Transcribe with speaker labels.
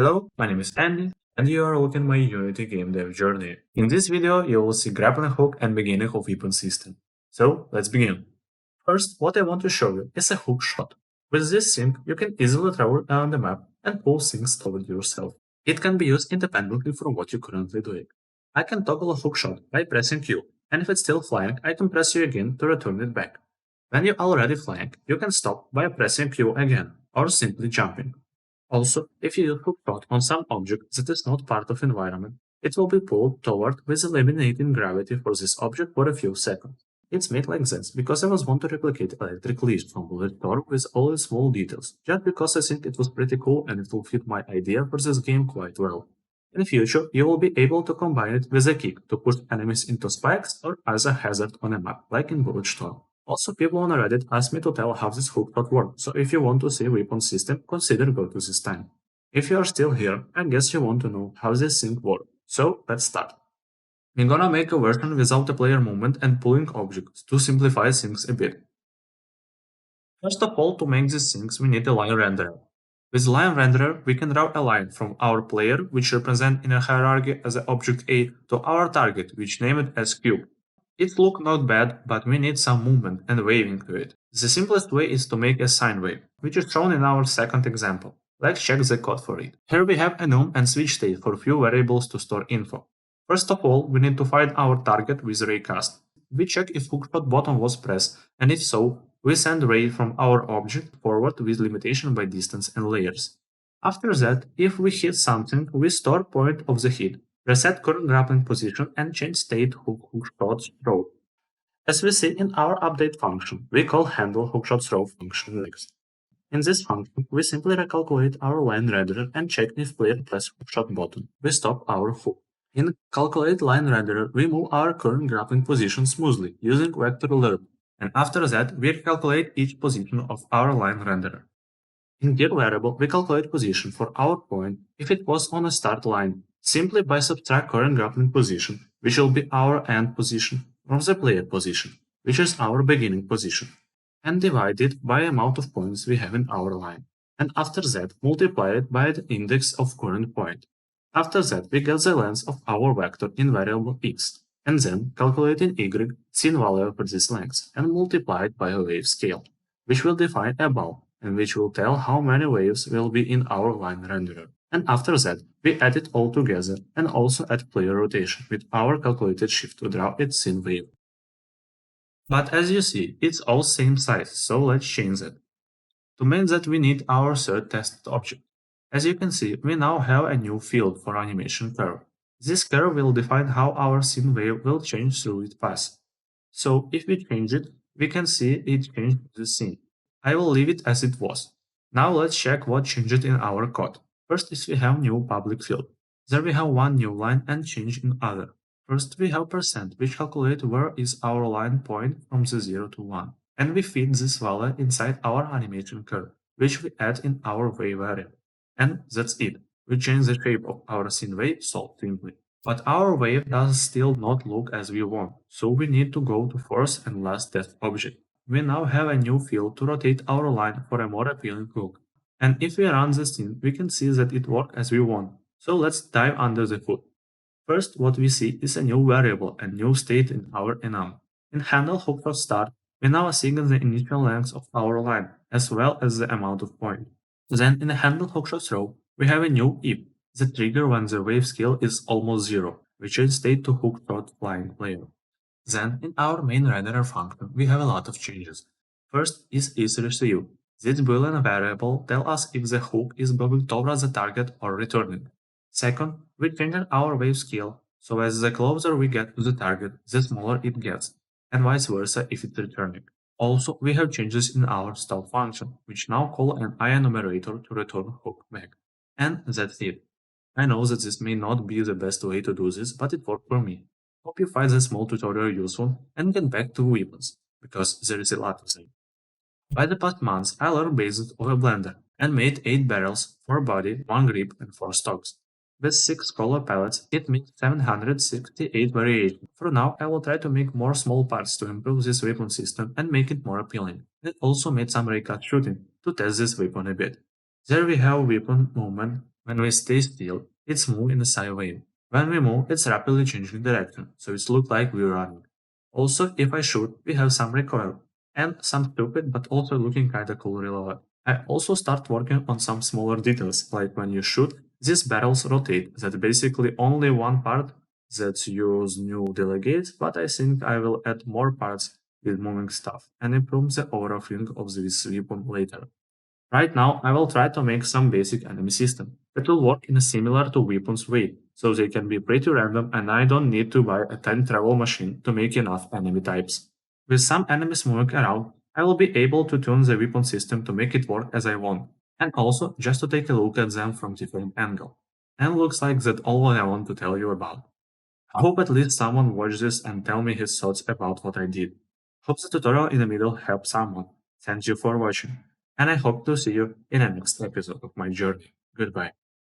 Speaker 1: Hello, my name is Andy, and you are looking at my Unity game dev journey. In this video, you will see grappling hook and beginning of weapon system. So, let's begin. First, what I want to show you is a hook shot. With this thing, you can easily travel around the map and pull things toward yourself. It can be used independently from what you're currently doing. I can toggle a hook shot by pressing Q, and if it's still flying, I can press U again to return it back. When you're already flying, you can stop by pressing Q again, or simply jumping. Also, if you use hook shot on some object that is not part of environment, it will be pulled toward with eliminating gravity for this object for a few seconds. It's made like this because I was want to replicate electric leash from Bullet Thor with all its small details, just because I think it was pretty cool and it will fit my idea for this game quite well. In future, you will be able to combine it with a kick to push enemies into spikes or as a hazard on a map, like in Bullet Storm. Also, people on Reddit asked me to tell how this hook shot works, so if you want to see weapon system, consider go to this time. If you are still here, I guess you want to know how this thing works. So, let's start. We're gonna make a version without the player movement and pulling objects to simplify things a bit. First of all, to make these things, we need a line renderer. With line renderer, we can draw a line from our player, which represent in a hierarchy as an object A, to our target, which named as Q. It look not bad, but we need some movement and waving to it. The simplest way is to make a sine wave, which is shown in our second example. Let's check the code for it. Here we have a num and switch state for few variables to store info. First of all, we need to find our target with raycast. We check if hookshot button was pressed, and if so, we send ray from our object forward with limitation by distance and layers. After that, if we hit something, we store point of the hit, reset current grappling position, and change state hookshot throw. As we see in our update function, we call handle hookshot throw function next. In this function, we simply recalculate our line renderer and check if player press hookshot button. We stop our hook. In calculate line renderer, we move our current grappling position smoothly using vector lerp, and after that, we calculate each position of our line renderer. In gear variable, we calculate position for our point if it was on a start line, simply by subtract current grappling position, which will be our end position, from the player position, which is our beginning position, and divide it by amount of points we have in our line, and after that multiply it by the index of current point. After that, we get the length of our vector in variable x, and then calculate in y scene value for this length and multiply it by a wave scale, which will define above, and which will tell how many waves will be in our line renderer. And after that, we add it all together and also add player rotation with our calculated shift to draw its scene wave. But as you see, it's all same size, so let's change it. To make that, we need our third tested object. As you can see, we now have a new field for animation curve. This curve will define how our scene wave will change through its path. So if we change it, we can see it changed the scene. I will leave it as it was. Now let's check what changed in our code. First is we have new public field. There we have one new line and change in other. First we have %, which calculate where is our line point from the 0 to 1. And we feed this value inside our animation curve, which we add in our wave variable. And that's it. We change the shape of our scene wave so simply. But our wave does still not look as we want, so we need to go to first and last test object. We now have a new field to rotate our line for a more appealing look. And if we run the scene, we can see that it worked as we want. So let's dive under the hood. First, what we see is a new variable and new state in our enum. In handle hookshot start, we now assign the initial length of our line, as well as the amount of point. Then in the handle hookshot throw, we have a new if, the trigger when the wave scale is almost 0, which is state to hookshot flying player. Then in our main renderer function, we have a lot of changes. First is isReceive. This boolean variable tells us if the hook is moving towards the target or returning. Second, we changed our wave scale, so as the closer we get to the target, the smaller it gets, and vice versa if it's returning. Also, we have changes in our stop function, which now call an IEnumerator to return hook back. And that's it. I know that this may not be the best way to do this, but it worked for me. Hope you find this small tutorial useful and get back to weapons, because there is a lot of them. By the past months, I learned basics of a blender and made 8 barrels, 4 body, 1 grip, and 4 stocks. With 6 color palettes, it makes 768 variations. For now, I will try to make more small parts to improve this weapon system and make it more appealing. It also made some raycast shooting to test this weapon a bit. There we have weapon movement, When we stay still, it's move in a sideway. When we move, it's rapidly changing direction, so it looks like we're running. Also, if I shoot, we have some recoil, and some stupid but also looking kinda cool reload. I also start working on some smaller details, like when you shoot, these barrels rotate. That's basically only one part that use new delegates, but I think I will add more parts with moving stuff and improve the overall feeling of this weapon later. Right now, I will try to make some basic enemy system that will work in a similar to weapons way, so they can be pretty random and I don't need to buy a 10 travel machine to make enough enemy types. With some enemies moving around, I will be able to tune the weapon system to make it work as I want, and also just to take a look at them from different angle. And looks like that's all I want to tell you about. I hope at least someone watched this and tell me his thoughts about what I did. Hope the tutorial in the middle helped someone. Thank you for watching, and I hope to see you in the next episode of my journey. Goodbye.